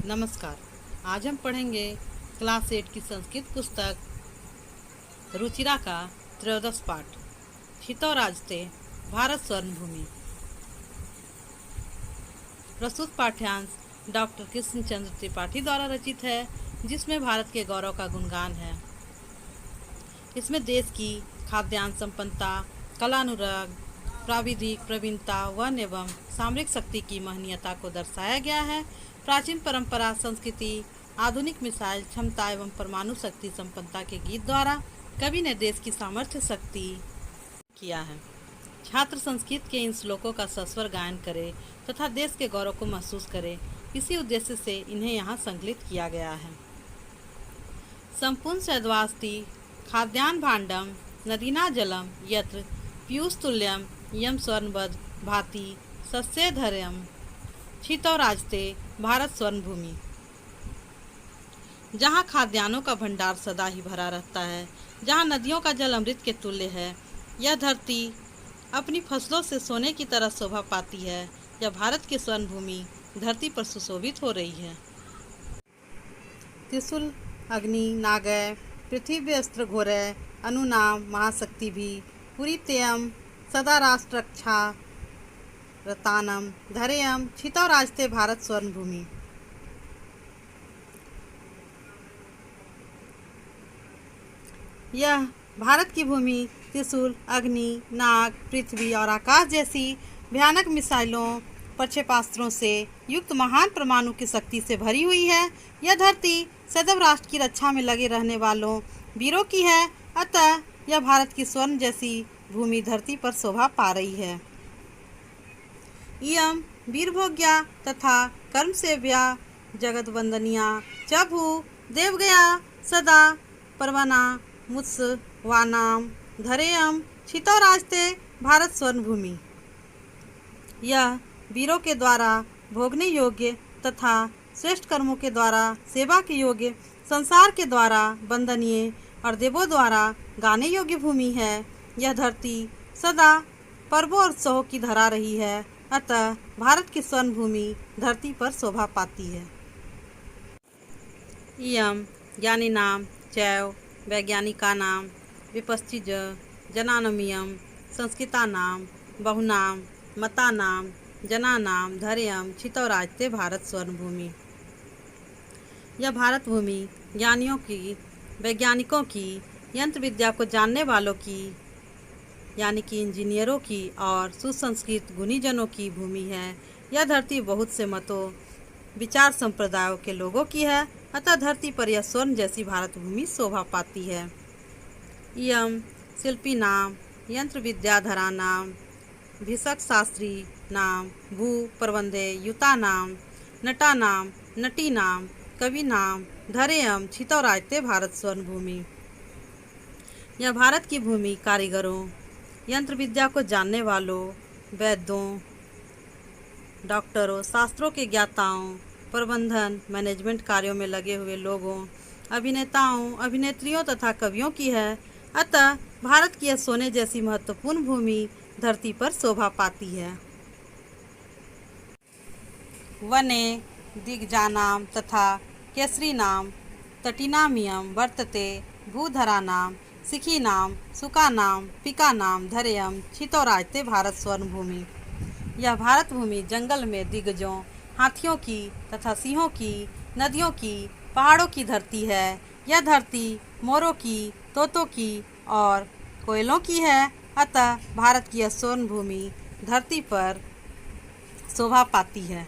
नमस्कार। आज हम पढ़ेंगे क्लास 8 की संस्कृत पुस्तक रुचिरा का त्रयोदश पाठ क्षितौराजते भारत स्वर्णभूमि। प्रस्तुत पाठ्यांश डॉक्टर कृष्ण चंद्र त्रिपाठी द्वारा रचित है, जिसमें भारत के गौरव का गुणगान है। इसमें देश की खाद्यान्न संपन्नता, कलानुराग, प्राविधिक प्रवीणता, वन एवं सामरिक शक्ति की महनीयता को दर्शाया गया है। प्राचीन परंपरा, संस्कृति, आधुनिक मिसाइल क्षमता एवं परमाणु शक्ति संपन्नता के गीत द्वारा कवि ने देश की सामर्थ्य शक्ति किया है। छात्र संस्कृत के इन श्लोकों का सस्वर गायन करे तथा देश के गौरव को महसूस करे, इसी उद्देश्य से इन्हें यहाँ संकलित किया गया है। संपूर्ण सद्वास्ति खाद्यान्न भाण्डम नदीना जलम यत्र पीयूषतुल्यम यम स्वर्णवद भाति सस्यधर्यम क्षितौराजते भारत स्वर्णभूमि। जहाँ खाद्यान्नों का भंडार सदा ही भरा रहता है, जहाँ नदियों का जल अमृत के तुल्य है, यह धरती अपनी फसलों से सोने की तरह शोभा पाती है। यह भारत की स्वर्णभूमि धरती पर सुशोभित हो रही है। त्रिशूल अग्नि नागय पृथ्वी अस्त्र घोरय अनुनाम महाशक्ति भी पुरीतेयम सदा राष्ट्रक्षा रतानम धरेयम क्षितौराजते भारत स्वर्णभूमि। यह भारत की भूमि त्रिशूल अग्नि नाग पृथ्वी और आकाश जैसी भयानक मिसाइलों प्रक्षेपास्त्रों से युक्त महान परमाणु की शक्ति से भरी हुई है। यह धरती सदैव राष्ट्र की रक्षा में लगे रहने वालों वीरों की है, अतः यह भारत की स्वर्ण जैसी भूमि धरती पर शोभा पा रही है। इयं वीरभोग्या तथा कर्म सेव्या जगत वंदनिया च भू देवगया सदा परवना मुत्सवानाम धरेयम क्षितौराजते भारत स्वर्णभूमि। यह वीरों के द्वारा भोगने योग्य तथा श्रेष्ठ कर्मों के द्वारा सेवा के योग्य, संसार के द्वारा वंदनीय और देवों द्वारा गाने योग्य भूमि है। यह धरती सदा पर्वों और उत्सवों की धरा रही है, अतः भारत की स्वर्ण भूमि धरती पर शोभा पाती है। इयम ज्ञानिनाम चैव वैज्ञानिकानां विपश्चिज जनानमियम संस्कृतानां बहुनाम मतानां जनानां धैर्यम क्षितौराजते भारत स्वर्णभूमि। यह भारत भूमि ज्ञानियों की, वैज्ञानिकों की, यंत्र विद्या को जानने वालों की यानी कि इंजीनियरों की और सुसंस्कृत गुणीजनों की भूमि है। यह धरती बहुत से मतों, विचार संप्रदायों के लोगों की है, अतः धरती पर यह स्वर्ण जैसी भारत भूमि शोभा पाती है। इयम शिल्पी नाम यंत्र विद्याधरा नाम भिषक शास्त्री नाम भू प्रबंधे युता नाम नटा नाम नटी नाम कवि नाम धरेयम क्षितौराजते भारत स्वर्णभूमि। यह भारत की भूमि कारीगरों, यंत्र विद्या को जानने वालों, वैद्यों, डॉक्टरों, शास्त्रों के ज्ञाताओं, प्रबंधन मैनेजमेंट कार्यों में लगे हुए लोगों, अभिनेताओं, अभिनेत्रियों तथा कवियों की है, अतः भारत की यह सोने जैसी महत्वपूर्ण भूमि धरती पर शोभा पाती है। वने दिग्जानाम तथा केसरीनाम तटिनामियम वर्तते भूधरानाम सिखीनाम सुकानाम पिकानाम धरेयम क्षितौराजते भारत स्वर्णभूमि। यह भारत भूमि जंगल में दिग्गजों, हाथियों की तथा सिंहों की, नदियों की, पहाड़ों की धरती है। यह धरती मोरों की, तोतों की और कोयलों की है, अतः भारत की यह स्वर्ण भूमि धरती पर शोभा पाती है।